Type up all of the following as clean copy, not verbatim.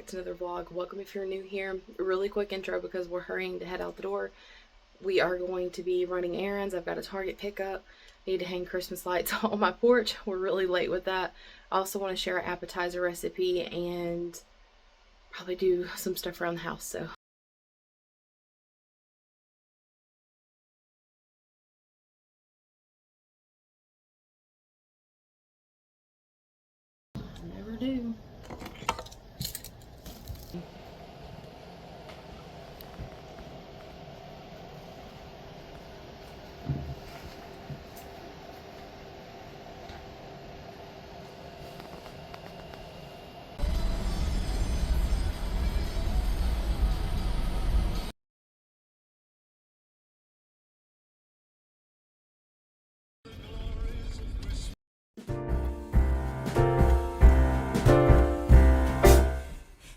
back to another vlog. Welcome if you're new here. A really quick intro because we're hurrying to head out the door. We are going to be running errands. I've got a Target pickup. Need to hang Christmas lights on my porch. We're really late with that. I also want to share an appetizer recipe and probably do some stuff around the house. So never do.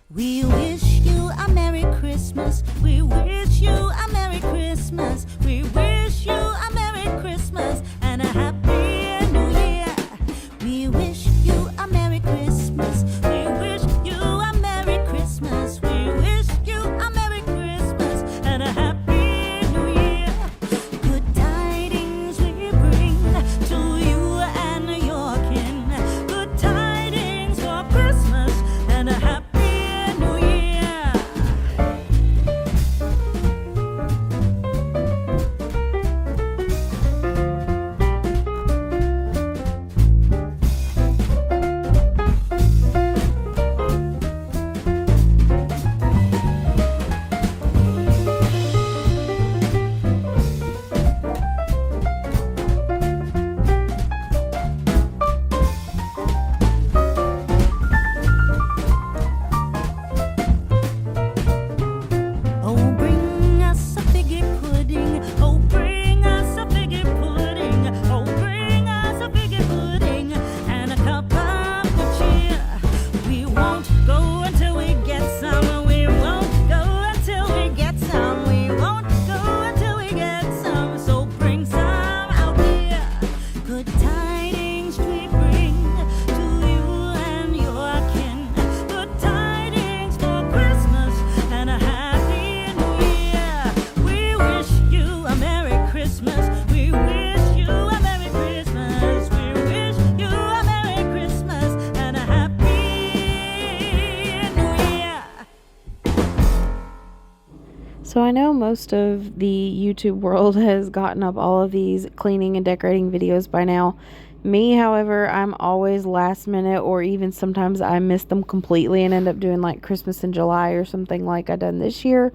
We wish you a Merry Christmas. We wish you a Merry Christmas. We wish you a Merry Christmas and a Happy New Year. We wish you a Merry Christmas. We wish you a Merry Christmas. We wish you a Merry Christmas and a Happy New Year. Good tidings we bring to you and your kin. Good tidings for Christmas and a Happy So I know most of the YouTube world has gotten up all of these cleaning and decorating videos by now. Me, however, I'm always last minute, or even sometimes I miss them completely and end up doing like Christmas in July or something like I done this year.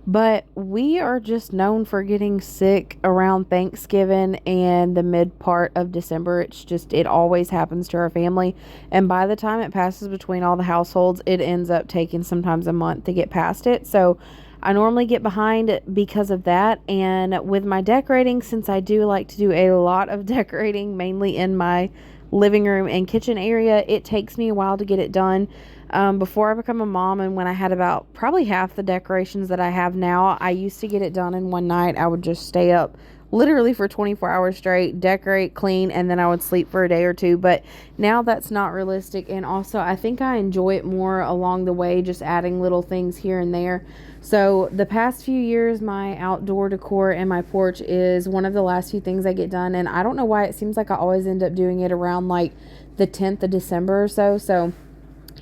But we are just known for getting sick around Thanksgiving and the mid part of December. It always happens to our family. And by the time it passes between all the households, it ends up taking sometimes a month to get past it. So I normally get behind because of that. And with my decorating, since I do like to do a lot of decorating, mainly in my living room and kitchen area, it takes me a while to get it done. Before I become a mom, and when I had about probably half the decorations that I have now, I used to get it done in one night. I would just stay up literally for 24 hours straight, decorate, clean, and then I would sleep for a day or two. But now that's not realistic. And also I think I enjoy it more along the way, just adding little things here and there. So the past few years, my outdoor decor and my porch is one of the last few things I get done. And I don't know why it seems like I always end up doing it around like the 10th of December or so. So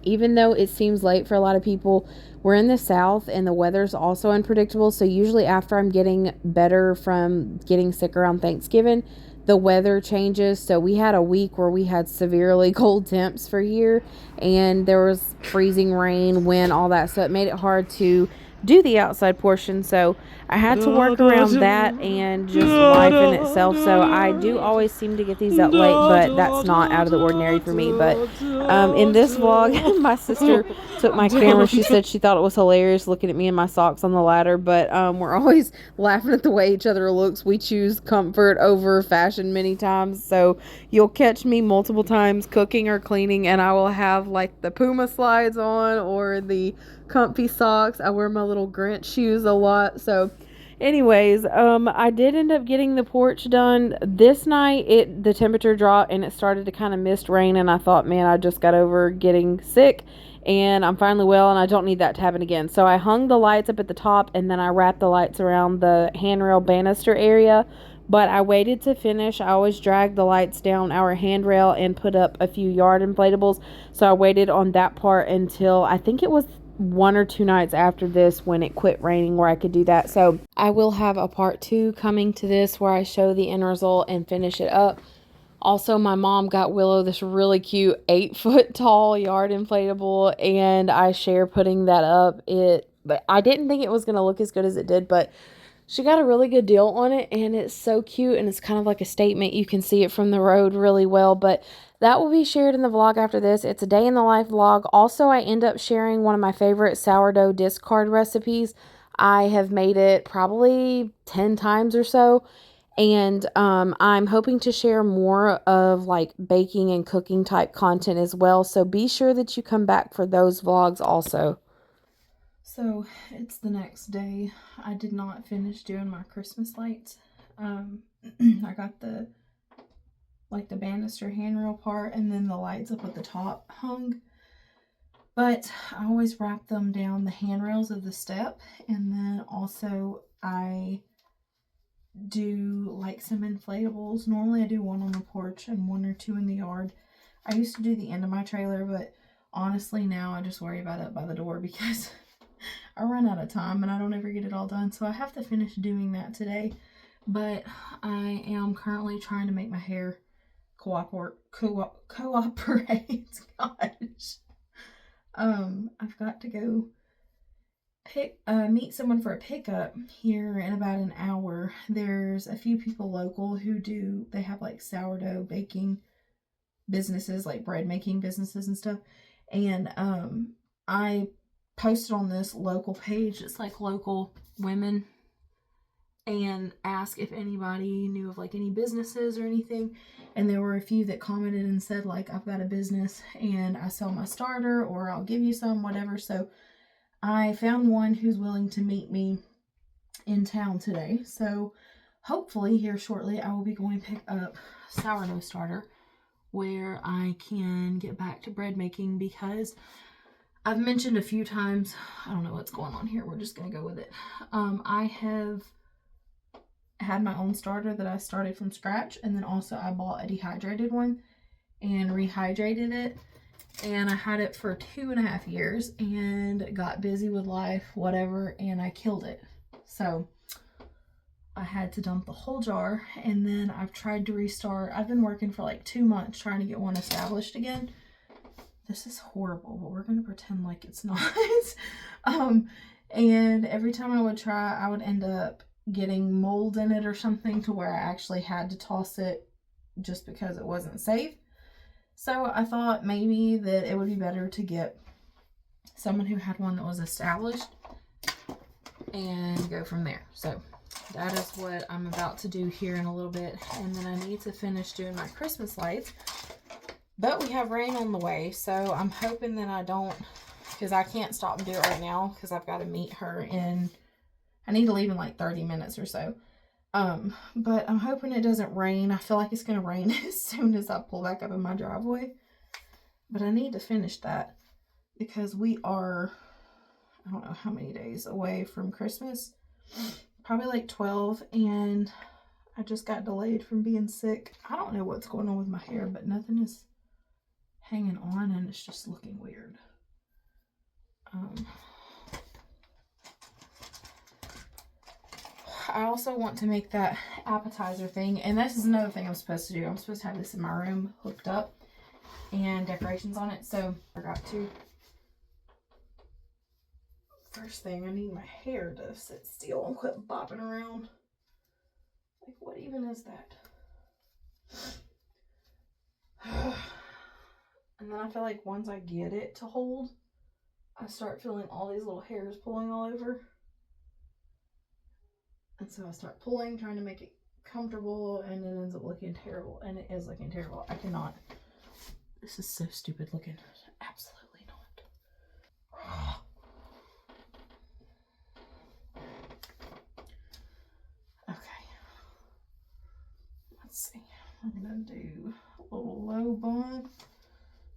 even though it seems late for a lot of people, we're in the South and the weather's also unpredictable. So usually after I'm getting better from getting sick around Thanksgiving, the weather changes. So we had a week where we had severely cold temps for here, and there was freezing rain, wind, all that. So it made it hard to do the outside portion. So I had to work around that and just life in itself. So I do always seem to get these up late, but that's not out of the ordinary for me. But in this vlog, my sister took my camera. She said she thought it was hilarious looking at me in my socks on the ladder. But we're always laughing at the way each other looks. We choose comfort over fashion many times. So you'll catch me multiple times cooking or cleaning, and I will have like the Puma slides on or the comfy socks. I wear my little Grinch shoes a lot. So Anyways, I did end up getting the porch done this night. The temperature dropped and it started to kind of mist rain, and I thought, man, I just got over getting sick and I'm finally well and I don't need that to happen again. So I hung the lights up at the top and then I wrapped the lights around the handrail banister area. But I waited to finish. I always drag the lights down our handrail and put up a few yard inflatables. So I waited on that part until I think it was 1 or 2 nights after this when it quit raining where I could do that. So I will have a part 2 coming to this where I show the end result and finish it up. Also, my mom got Willow this really cute 8-foot tall yard inflatable, and I share putting that up. But I didn't think it was going to look as good as it did, but she got a really good deal on it, and it's so cute, and it's kind of like a statement. You can see it from the road really well, but that will be shared in the vlog after this. It's a day in the life vlog. Also, I end up sharing one of my favorite sourdough discard recipes. I have made it probably 10 times or so, and I'm hoping to share more of like baking and cooking type content as well, so be sure that you come back for those vlogs also. So it's the next day. I did not finish doing my Christmas lights. I got the banister handrail part and then the lights up at the top hung. But I always wrap them down the handrails of the step, and then also I do like some inflatables. Normally I do one on the porch and 1 or 2 in the yard. I used to do the end of my trailer, but honestly now I just worry about it by the door because I run out of time and I don't ever get it all done. So I have to finish doing that today. But I am currently trying to make my hair cooperate. Gosh. I've got to go meet someone for a pickup here in about an hour. There's a few people local who they have like sourdough baking businesses, like bread making businesses and stuff. And I posted on this local page, it's like local women, and asked if anybody knew of like any businesses or anything. And there were a few that commented and said like, I've got a business and I sell my starter, or I'll give you some, whatever. So I found one who's willing to meet me in town today. So hopefully here shortly I will be going to pick up sourdough starter where I can get back to bread making, because I've mentioned a few times, I don't know what's going on here, we're just going to go with it. I have had my own starter that I started from scratch, and then also I bought a dehydrated one and rehydrated it, and I had it for 2.5 years and got busy with life, whatever, and I killed it. So I had to dump the whole jar, and then I've tried to restart. I've been working for like 2 months trying to get one established again. This is horrible, but we're going to pretend like it's not. And every time I would try, I would end up getting mold in it or something to where I actually had to toss it just because it wasn't safe. So I thought maybe that it would be better to get someone who had one that was established and go from there. So that is what I'm about to do here in a little bit. And then I need to finish doing my Christmas lights. But we have rain on the way, so I'm hoping that I don't, because I can't stop and do it right now because I've got to meet her I need to leave in like 30 minutes or so. But I'm hoping it doesn't rain. I feel like it's going to rain as soon as I pull back up in my driveway. But I need to finish that because we are, I don't know how many days away from Christmas. Probably like 12, and I just got delayed from being sick. I don't know what's going on with my hair, but nothing is hanging on and it's just looking weird. I also want to make that appetizer thing, and this is another thing I'm supposed to do. I'm supposed to have this in my room hooked up and decorations on it, so I forgot to. First thing, I need my hair to sit still and quit bopping around. Like, what even is that? And then I feel like once I get it to hold, I start feeling all these little hairs pulling all over. And so I start pulling, trying to make it comfortable, and it ends up looking terrible. And it is looking terrible. I cannot. This is so stupid looking. Absolutely not. Let's see. I'm gonna do a little low bun,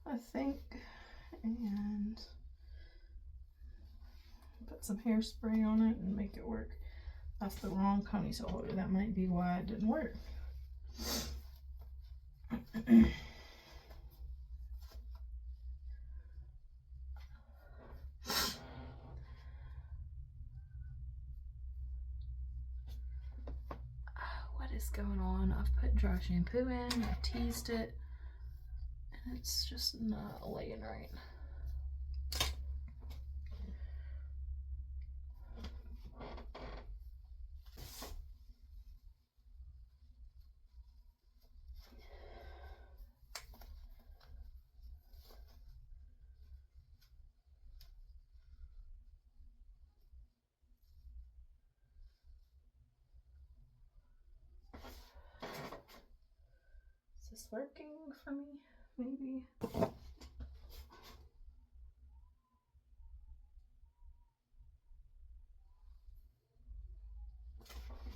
I think, and put some hairspray on it and make it work. That's the wrong ponytail holder. That might be why it didn't work. What is going on? I've put dry shampoo in, I've teased it, and it's just not laying right. Is this working for me? Maybe.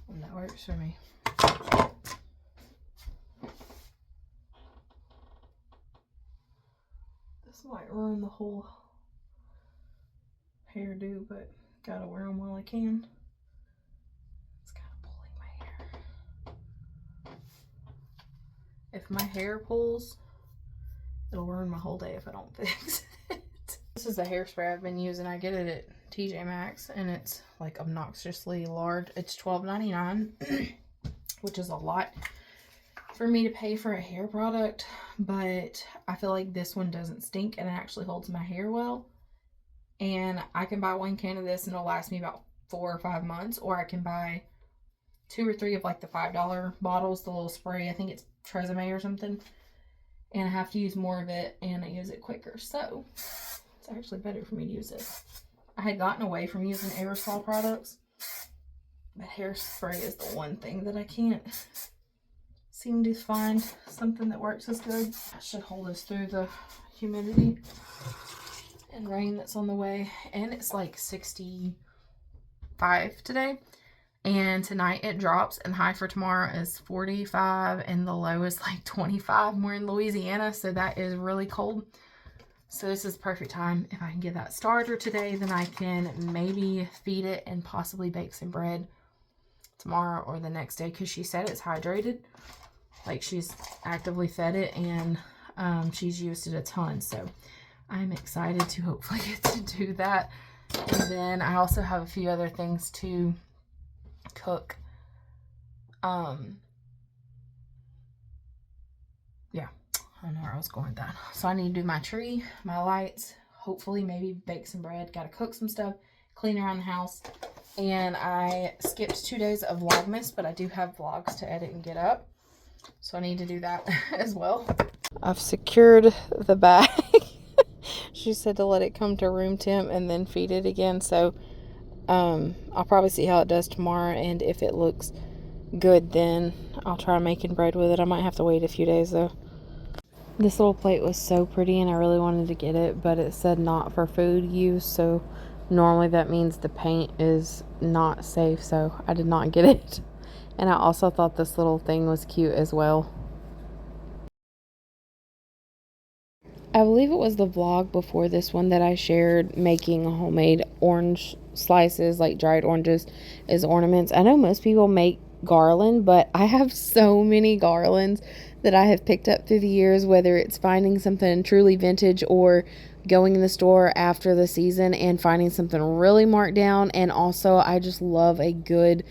And that works for me. This might ruin the whole hairdo, but gotta wear them while I can. It's kind of pulling my hair. If my hair pulls, it'll ruin my whole day if I don't fix it. This is the hairspray I've been using. I get it at TJ Maxx, and it's like obnoxiously large. It's $12.99, which is a lot for me to pay for a hair product, but I feel like this one doesn't stink and it actually holds my hair well. And I can buy 1 can of this and it'll last me about 4 or 5 months, or I can buy 2 or 3 of like the $5 bottles, the little spray. I think it's Tresemme or something, and I have to use more of it and I use it quicker, so it's actually better for me to use it. I had gotten away from using aerosol products, but hairspray is the one thing that I can't seem to find something that works as good. I should hold us through the humidity and rain that's on the way. And it's like 65 today, and tonight it drops, and high for tomorrow is 45 and the low is like 25. We're in Louisiana, so that is really cold. So this is perfect time. If I can get that starter today, then I can maybe feed it and possibly bake some bread tomorrow or the next day, because she said it's hydrated. Like, she's actively fed it, and she's used it a ton. So I'm excited to hopefully get to do that. And then I also have a few other things to cook. Yeah, I don't know where I was going with that. So I need to do my tree, my lights, hopefully maybe bake some bread. Got to cook some stuff, clean around the house. And I skipped 2 days of Vlogmas, but I do have vlogs to edit and get up. So I need to do that as well. I've secured the bag. She said to let it come to room temp and then feed it again. So I'll probably see how it does tomorrow. And if it looks good, then I'll try making bread with it. I might have to wait a few days though. This little plate was so pretty and I really wanted to get it, but it said not for food use. So normally that means the paint is not safe. So I did not get it. And I also thought this little thing was cute as well. I believe it was the vlog before this one that I shared making homemade orange slices, like dried oranges, as ornaments. I know most people make garland, but I have so many garlands that I have picked up through the years, whether it's finding something truly vintage or going in the store after the season and finding something really marked down. And also, I just love a good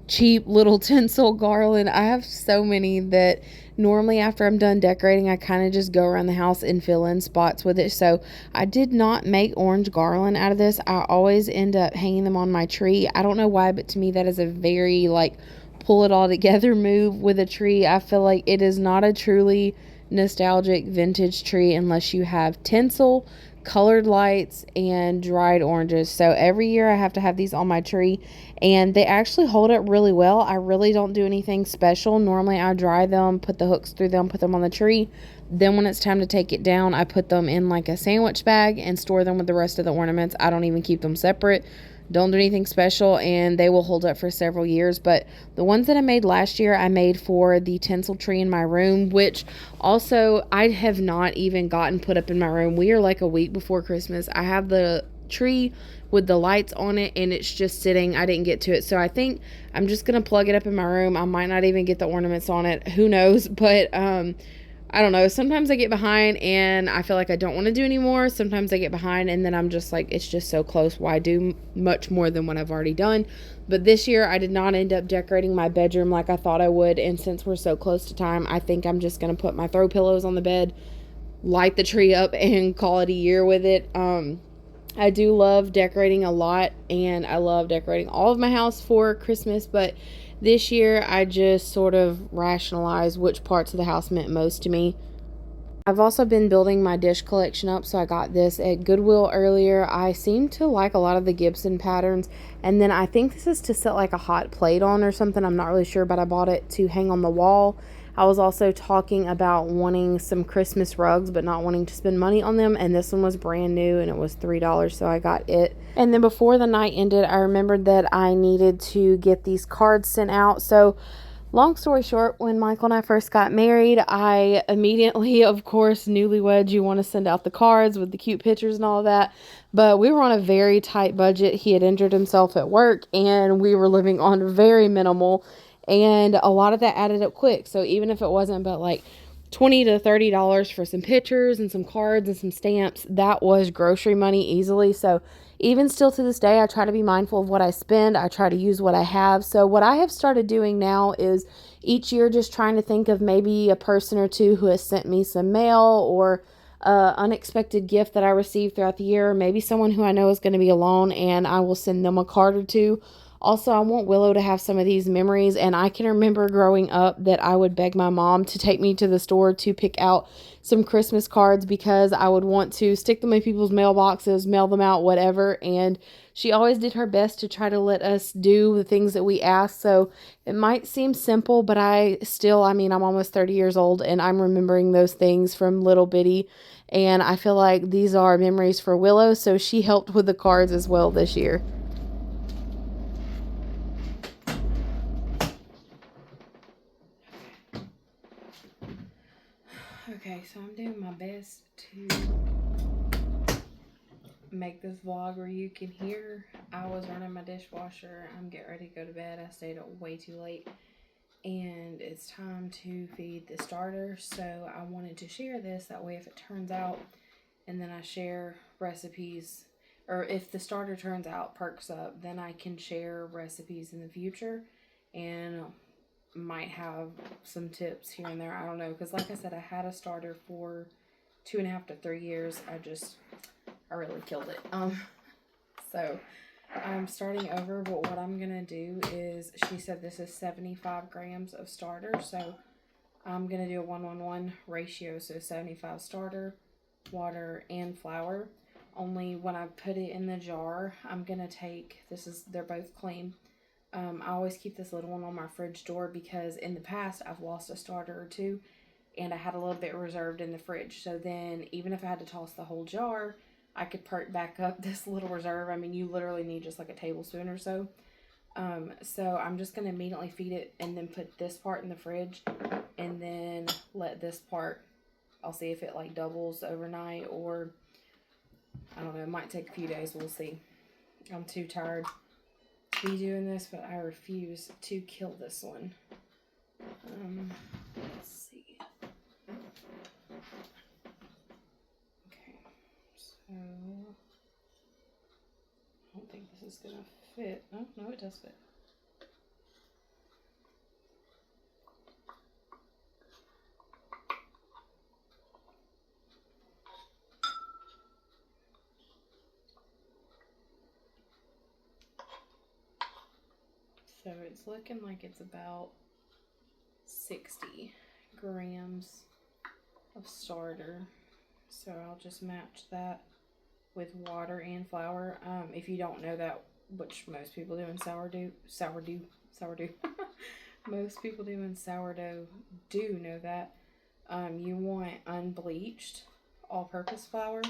cheap little tinsel garland. I have so many that normally after I'm done decorating, I kind of just go around the house and fill in spots with it. So I did not make orange garland out of this. I always end up hanging them on my tree. I don't know why, but to me that is a very like pull it all together move with a tree. I feel like it is not a truly nostalgic vintage tree unless you have tinsel, colored lights, and dried oranges. So every year I have to have these on my tree, and they actually hold up really well. I really don't do anything special. Normally I dry them, put the hooks through them, put them on the tree. Then when it's time to take it down, I put them in like a sandwich bag and store them with the rest of the ornaments. I don't even keep them separate don't do anything special, and they will hold up for several years. But the ones that I made last year, I made for the tinsel tree in my room, which also I have not even gotten put up in my room. We are like a week before Christmas. I have the tree with the lights on it, and it's just sitting. I didn't get to it, so I think I'm just gonna plug it up in my room. I might not even get the ornaments on it, who knows. But I don't know, sometimes I get behind and I feel like I don't want to do anymore. Sometimes I get behind and then I'm just like, it's just so close, why do much more than what I've already done. But this year I did not end up decorating my bedroom like I thought I would, and since we're so close to time, I think I'm just gonna put my throw pillows on the bed, light the tree up, and call it a year with it. I do love decorating a lot, and I love decorating all of my house for Christmas, but this year I just sort of rationalized which parts of the house meant most to me. I've also been building my dish collection up, so I got this at Goodwill earlier. I seem to like a lot of the Gibson patterns, and then I think this is to set like a hot plate on or something. I'm not really sure, but I bought it to hang on the wall. I was also talking about wanting some Christmas rugs, but not wanting to spend money on them, and this one was brand new, and it was $3, so I got it. And then before the night ended, I remembered that I needed to get these cards sent out, so long story short, when Michael and I first got married, I immediately, of course, newlyweds, you want to send out the cards with the cute pictures and all of that. But we were on a very tight budget. He had injured himself at work, and we were living on very minimal. And a lot of that added up quick. So even if it wasn't but like $20 to $30 for some pictures and some cards and some stamps, that was grocery money easily. So even still to this day, I try to be mindful of what I spend. I try to use what I have. So what I have started doing now is each year just trying to think of maybe a person or two who has sent me some mail, or unexpected gift that I received throughout the year. Maybe someone who I know is going to be alone, and I will send them a card or two. Also, I want Willow to have some of these memories, and I can remember growing up that I would beg my mom to take me to the store to pick out some Christmas cards because I would want to stick them in people's mailboxes, mail them out, whatever, and she always did her best to try to let us do the things that we asked. So it might seem simple, but I'm almost 30 years old, and I'm remembering those things from little bitty, and I feel like these are memories for Willow, so she helped with the cards as well this year. Okay, so I'm doing my best to make this vlog where you can hear I was running my dishwasher. I'm getting ready to go to bed. I stayed up way too late, and it's time to feed the starter. So I wanted to share this, that way if it turns out, and then I share recipes, or if the starter turns out, perks up, then I can share recipes in the future, and might have some tips here and there. I don't know, because like I said, I had a starter for 2.5 to 3 years. I really killed it. So I'm starting over, but what I'm gonna do is, she said this is 75 grams of starter, so I'm gonna do a 1-1-1 ratio, so 75 starter, water, and flour. Only when I put it in the jar, I'm gonna take, they're both clean. I always keep this little one on my fridge door because in the past I've lost a starter or two, and I had a little bit reserved in the fridge. So then even if I had to toss the whole jar, I could perk back up this little reserve. I mean, you literally need just like a tablespoon or so. So I'm just going to immediately feed it and then put this part in the fridge, and then let this part, I'll see if it like doubles overnight, or I don't know, it might take a few days. We'll see. I'm too tired to be doing this, but I refuse to kill this one. Let's see. Okay, so I don't think this is gonna fit. Oh, no, it does fit. So it's looking like it's about 60 grams of starter. So I'll just match that with water and flour. If you don't know that, which most people do in sourdough, most people do in sourdough do know that, you want unbleached all-purpose flour.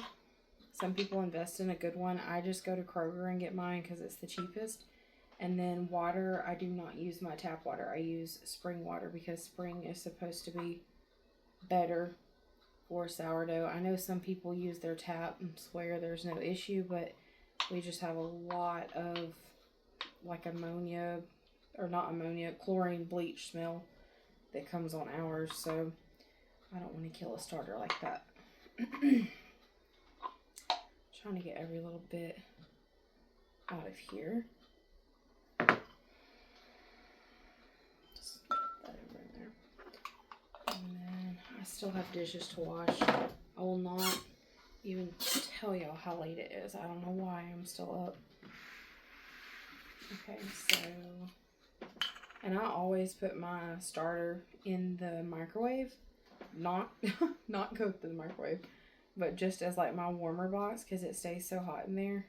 Some people invest in a good one. I just go to Kroger and get mine because it's the cheapest. And then water, I do not use my tap water. I use spring water because spring is supposed to be better for sourdough. I know some people use their tap and swear there's no issue, but we just have a lot of like ammonia, or not ammonia, chlorine bleach smell that comes on ours, so I don't want to kill a starter like that. Trying to get every little bit out of here. Just put that over in there. And then I still have dishes to wash. I will not even tell y'all how late it is. I don't know why I'm still up. Okay, so, and I always put my starter in the microwave, not cooked in the microwave, but just as like my warmer box because it stays so hot in there.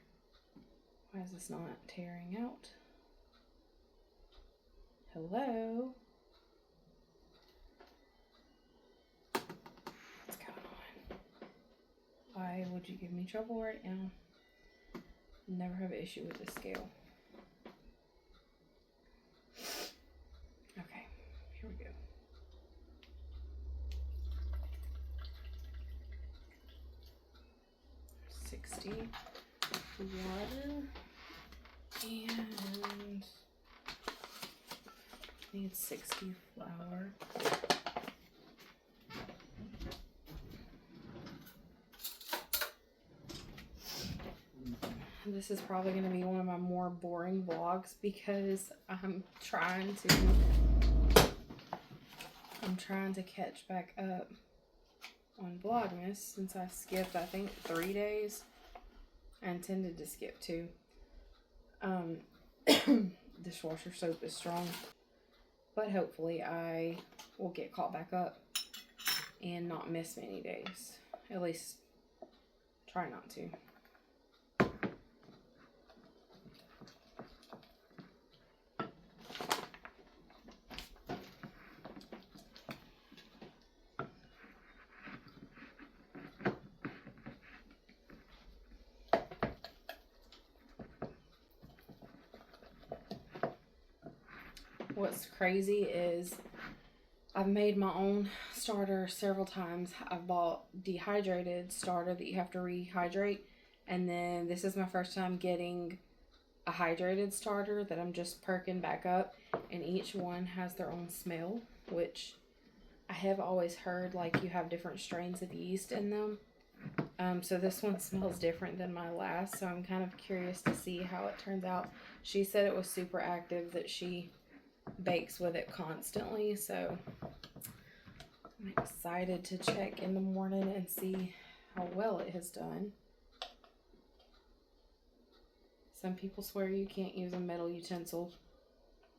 Why is this not tearing out? Hello? What's going on? Why would you give me trouble right now? Never have an issue with this scale. Okay, here we go. $60 water and need 60 flour. This is probably going to be one of my more boring vlogs because I'm trying to catch back up on Vlogmas since I skipped, I think, 3 days. I intended to skip 2. Dishwasher soap is strong, but hopefully I will get caught back up and not miss many days. At least try not to. What's crazy is I've made my own starter several times. I've bought dehydrated starter that you have to rehydrate, and then this is my first time getting a hydrated starter that I'm just perking back up, and each one has their own smell, which I have always heard like you have different strains of yeast in them. So this one smells different than my last, so I'm kind of curious to see how it turns out. She said it was super active, that she bakes with it constantly, so I'm excited to check in the morning and see how well it has done. Some people swear you can't use a metal utensil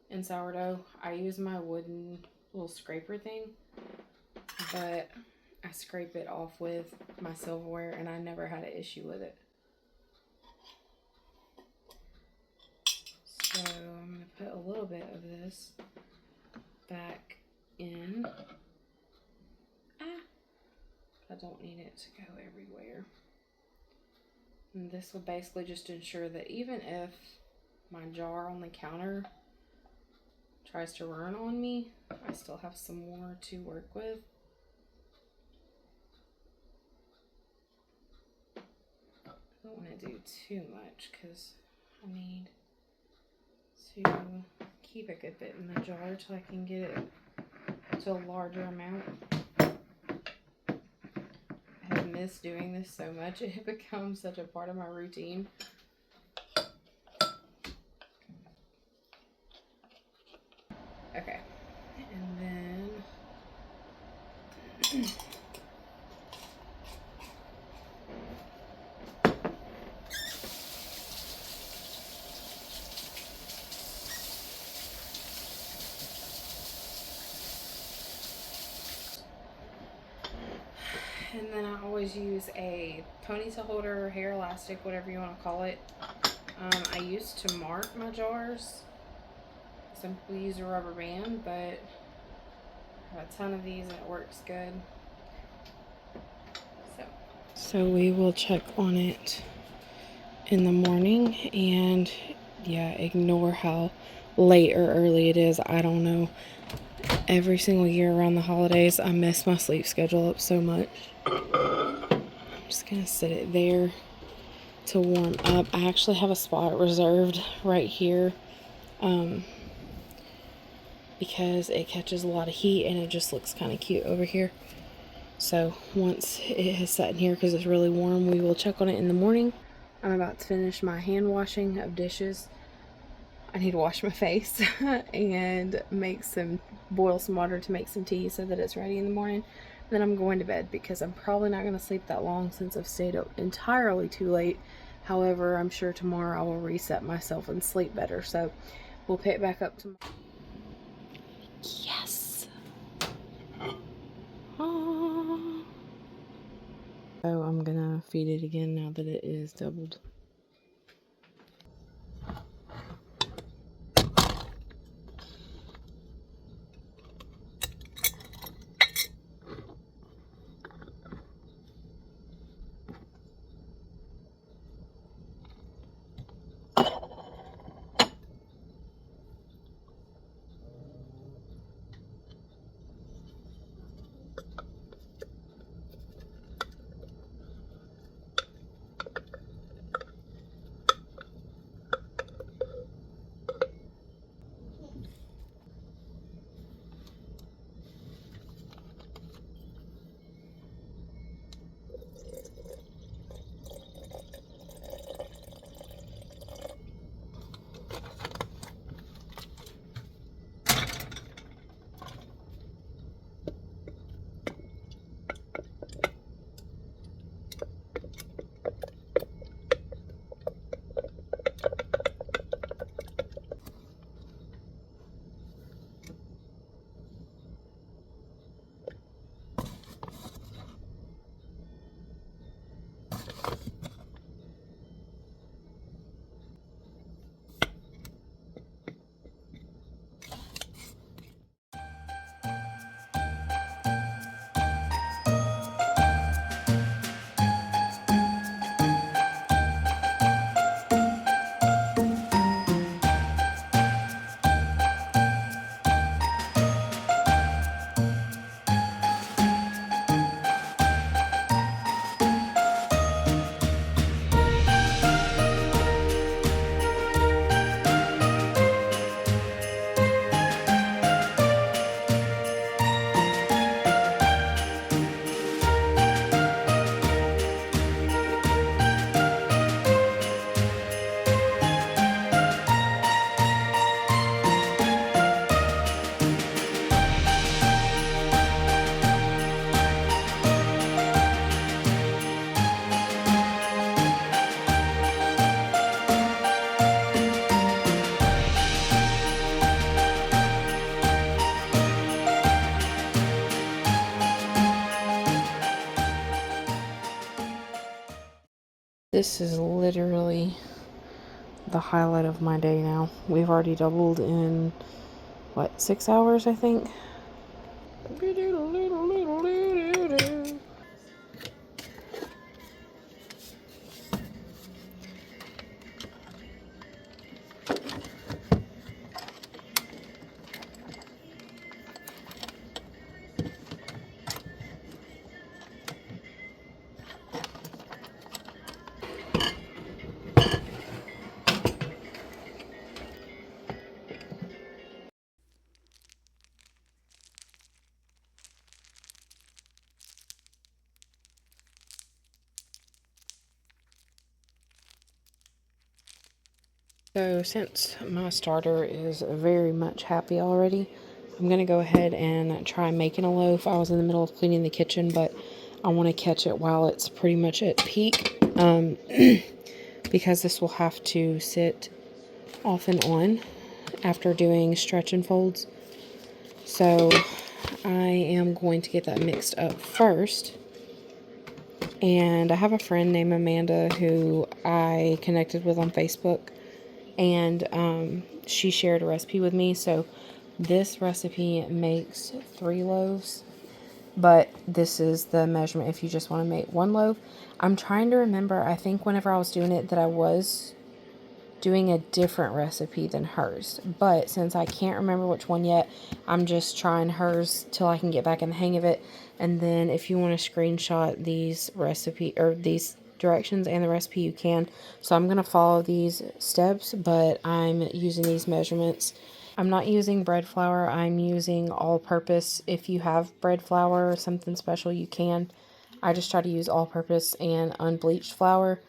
in sourdough. I use my wooden little scraper thing, but I scrape it off with my silverware and I never had an issue with it. So I'm going to put a little bit of this back in. I don't need it to go everywhere. And this will basically just ensure that even if my jar on the counter tries to run on me, I still have some more to work with. I don't want to do too much because I need to keep a good bit in the jar till I can get it to a larger amount. I have missed doing this so much. It becomes such a part of my routine. Okay, and then I always use a ponytail holder, hair elastic, whatever you want to call it. I used to mark my jars. Some people use a rubber band, but I have a ton of these and it works good. So So we will check on it in the morning, and yeah, ignore how late or early it is. I don't know. Every single year around the holidays, I mess my sleep schedule up so much. I'm just gonna sit it there to warm up. I actually have a spot reserved right here because it catches a lot of heat and it just looks kind of cute over here. So once it has sat in here, because it's really warm, we will check on it in the morning. I'm about to finish my hand washing of dishes. I need to wash my face and boil some water to make some tea so that it's ready in the morning. Then I'm going to bed because I'm probably not going to sleep that long since I've stayed up entirely too late. However, I'm sure tomorrow I will reset myself and sleep better. So we'll pick back up tomorrow. Yes. Oh. So I'm gonna feed it again now that it is doubled. This is literally the highlight of my day now. We've already doubled in, what, 6 hours, I think? So since my starter is very much happy already, I'm going to go ahead and try making a loaf. I was in the middle of cleaning the kitchen, but I want to catch it while it's pretty much at peak, because this will have to sit off and on after doing stretch and folds. So I am going to get that mixed up first. And I have a friend named Amanda who I connected with on Facebook, and she shared a recipe with me. So this recipe makes 3 loaves, but this is the measurement if you just want to make 1 loaf. I'm trying to remember, I think whenever I was doing it that I was doing a different recipe than hers, but since I can't remember which one yet, I'm just trying hers till I can get back in the hang of it. And then if you want to screenshot these these directions and the recipe, you can. So I'm going to follow these steps, but I'm using these measurements. I'm not using bread flour, I'm using all-purpose. If you have bread flour or something special, you can. I just try to use all-purpose and unbleached flour.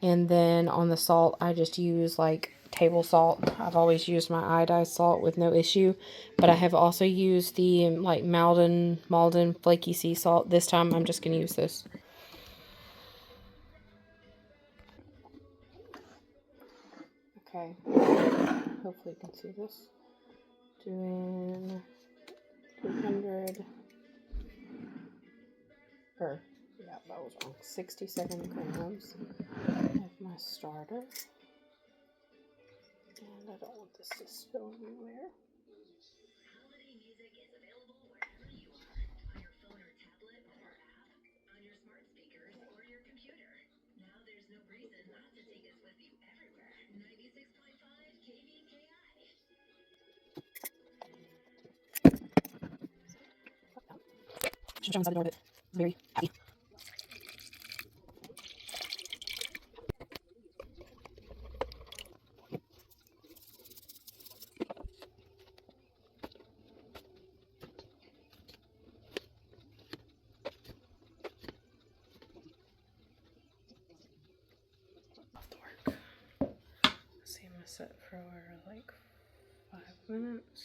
And then on the salt, I just use like table salt. I've always used my iodized salt with no issue. But I have also used the like Malden flaky sea salt. This time I'm just going to use this. Okay. Hopefully you can see this. Doing 200. Yeah, that was wrong. 60-second grams of my starter. And I don't want this to spill anywhere. Should have inside the door, but I'm very happy. Let's see, I'm gonna set for like 5 minutes.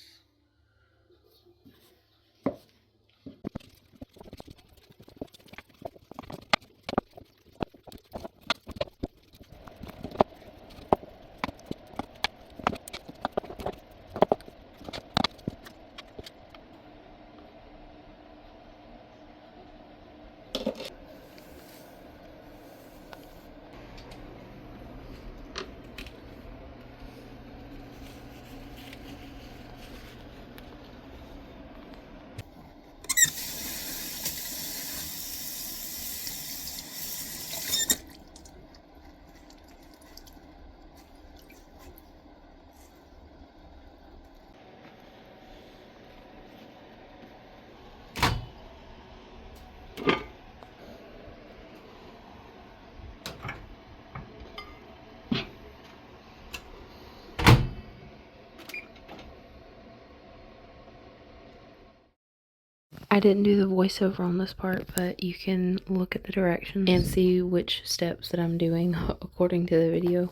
I didn't do the voiceover on this part, but you can look at the directions and see which steps that I'm doing according to the video.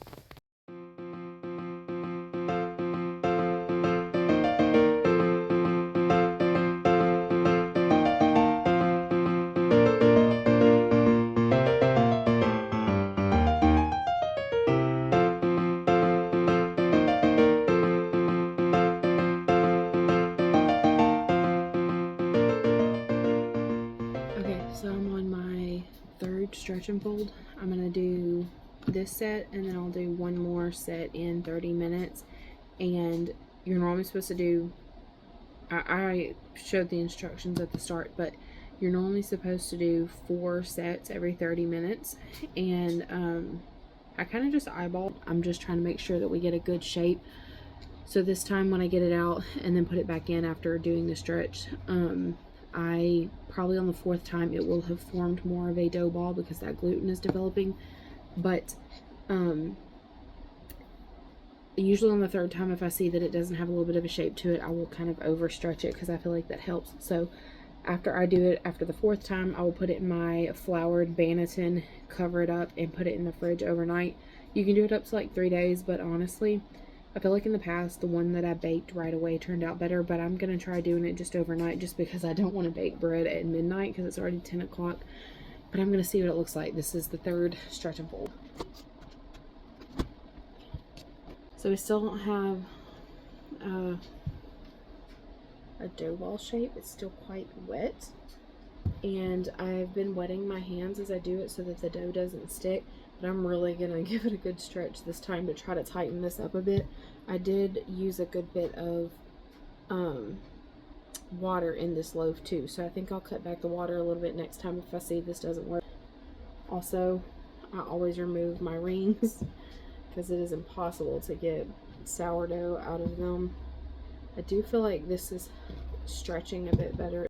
So I'm on my 3rd stretch and fold. I'm going to do this set and then I'll do one more set in 30 minutes. And you're normally supposed to do, I showed the instructions at the start, but you're normally supposed to do 4 sets every 30 minutes. And I kind of just eyeballed. I'm just trying to make sure that we get a good shape. So this time when I get it out and then put it back in after doing the stretch, I probably on the 4th time it will have formed more of a dough ball because that gluten is developing. But usually on the 3rd time, if I see that it doesn't have a little bit of a shape to it, I will kind of overstretch it because I feel like that helps. So after I do it, after the 4th time, I will put it in my floured banneton, cover it up, and put it in the fridge overnight. You can do it up to like 3 days, but honestly, I feel like in the past, the one that I baked right away turned out better, but I'm going to try doing it just overnight just because I don't want to bake bread at midnight because it's already 10 o'clock. But I'm going to see what it looks like. This is the 3rd stretch and fold. So we still don't have a dough ball shape. It's still quite wet. And I've been wetting my hands as I do it so that the dough doesn't stick. But I'm really going to give it a good stretch this time to try to tighten this up a bit. I did use a good bit of water in this loaf too, so I think I'll cut back the water a little bit next time if I see this doesn't work. Also, I always remove my rings because it is impossible to get sourdough out of them. I do feel like this is stretching a bit better.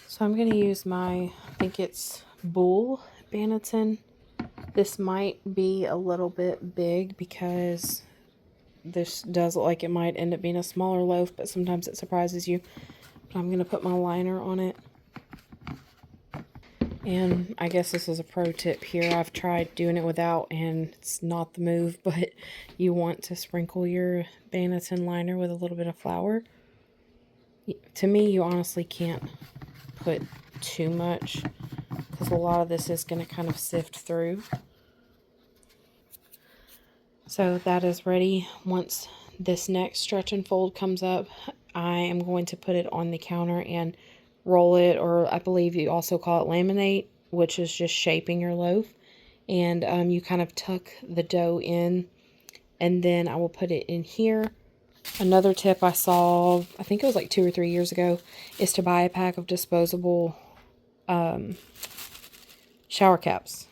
So I'm going to use my, I think it's Bull Banneton. This might be a little bit big because this does look like it might end up being a smaller loaf, but sometimes it surprises you. But I'm going to put my liner on it. And I guess this is a pro tip here. I've tried doing it without and it's not the move, but you want to sprinkle your Banneton liner with a little bit of flour. To me, you honestly can't put too much because a lot of this is going to kind of sift through. So that is ready. Once this next stretch and fold comes up, I am going to put it on the counter and roll it, or I believe you also call it laminate, which is just shaping your loaf. And you kind of tuck the dough in, and then I will put it in here. Another tip I saw, I think it was like 2 or 3 years ago, is to buy a pack of disposable shower caps.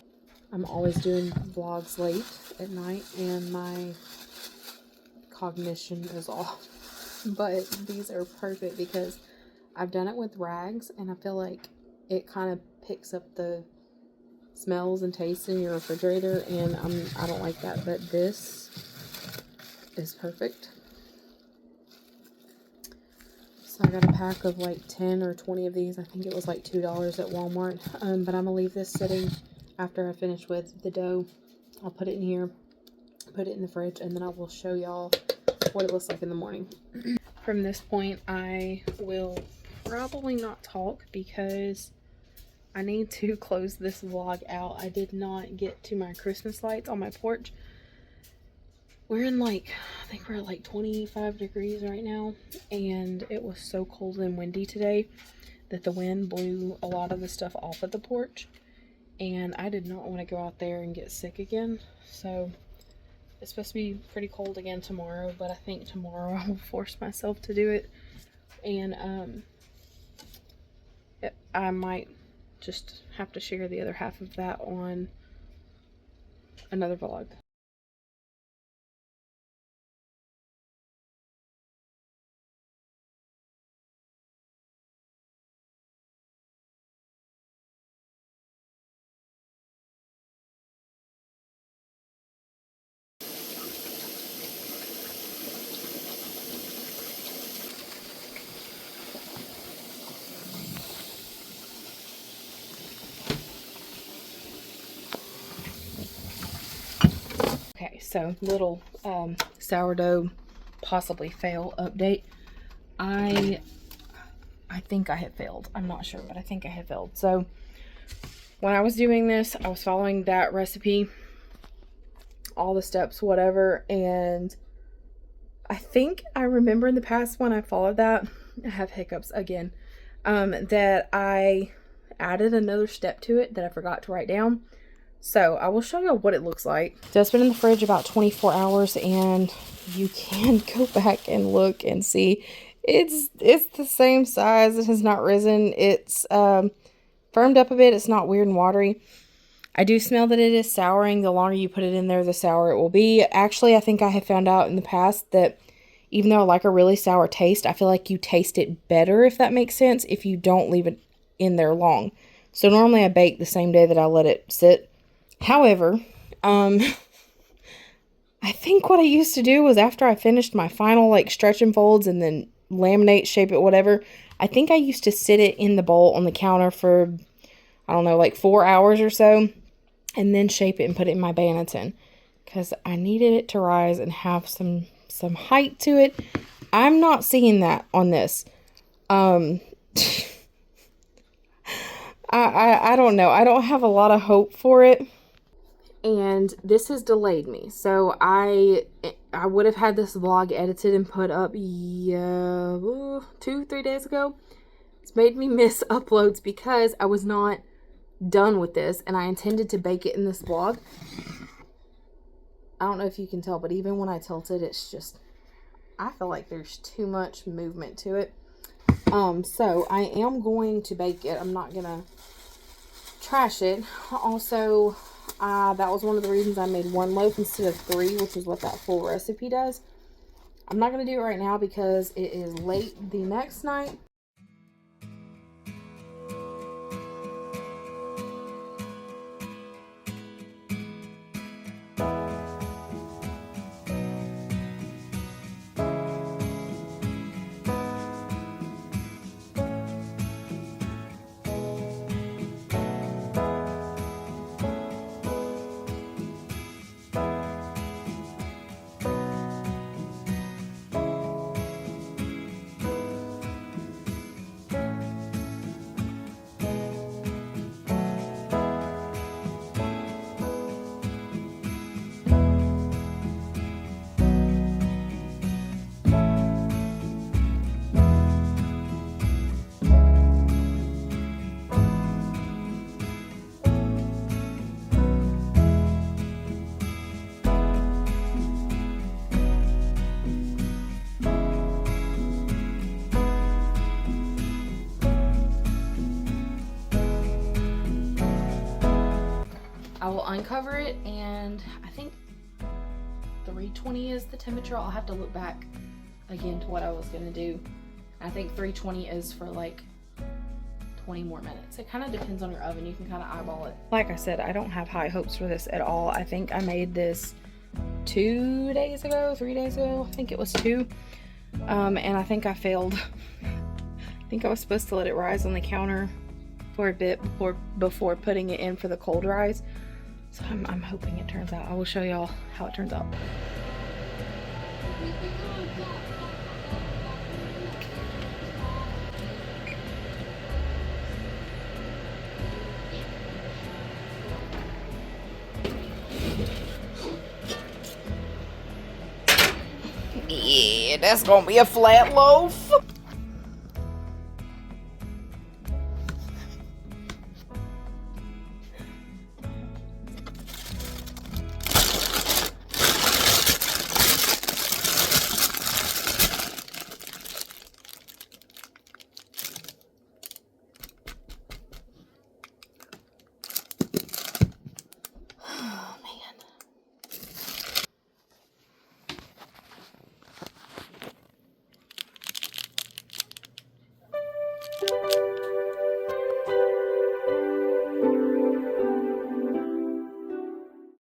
I'm always doing vlogs late at night and my cognition is off. But these are perfect because I've done it with rags and I feel like it kind of picks up the smells and tastes in your refrigerator, and I don't like that, but this is perfect. So I got a pack of like 10 or 20 of these. I think it was like $2 at Walmart. But I'm going to leave this sitting after I finish with the dough. I'll put it in here, put it in the fridge, and then I will show y'all what it looks like in the morning. From this point, I will probably not talk because I need to close this vlog out. I did not get to my Christmas lights on my porch. We're in like, I think we're at like 25 degrees right now, and it was so cold and windy today that the wind blew a lot of the stuff off of the porch, and I did not want to go out there and get sick again. So it's supposed to be pretty cold again tomorrow, but I think tomorrow I will force myself to do it, and I might just have to share the other half of that on another vlog. Okay, so little sourdough possibly fail update. I think I have failed. I'm not sure, but I think I have failed. So when I was doing this, I was following that recipe, all the steps, whatever, and I think I remember in the past when I followed that, I have hiccups again, that I added another step to it that I forgot to write down. So I will show you what it looks like. So it's been in the fridge about 24 hours, and you can go back and look and see it's the same size. It has not risen. It's firmed up a bit. It's not weird and watery. I do smell that it is souring. The longer you put it in there, the sourer it will be. Actually, I think I have found out in the past that even though I like a really sour taste, I feel like you taste it better, if that makes sense, if you don't leave it in there long. So normally I bake the same day that I let it sit. However, I think what I used to do was after I finished my final like stretch and folds and then laminate, shape it, whatever, I think I used to sit it in the bowl on the counter for, I don't know, like 4 hours or so, and then shape it and put it in my Banneton because I needed it to rise and have some height to it. I'm not seeing that on this. I don't know. I don't have a lot of hope for it. And this has delayed me. So I I would have had this vlog edited and put up 2-3 days ago. It's made me miss uploads because I was not done with this and I intended to bake it in this vlog. I don't know if you can tell, but even when I tilt it, it's just, I feel like there's too much movement to it. So I am going to bake it. I'm not gonna trash it. Also, that was one of the reasons I made 1 loaf instead of 3, which is what that full recipe does. I'm not gonna do it right now because it is late the next night. I will uncover it, and I think 320 is the temperature. I'll have to look back again to what I was gonna do. I think 320 is for like 20 more minutes. It kind of depends on your oven. You can kind of eyeball it. Like I said, I don't have high hopes for this at all. I think I made this 3 days ago. I think it was 2. And I think I failed. I think I was supposed to let it rise on the counter for a bit before putting it in for the cold rise. So I'm hoping it turns out. I will show y'all how it turns out. Yeah, that's gonna be a flat loaf.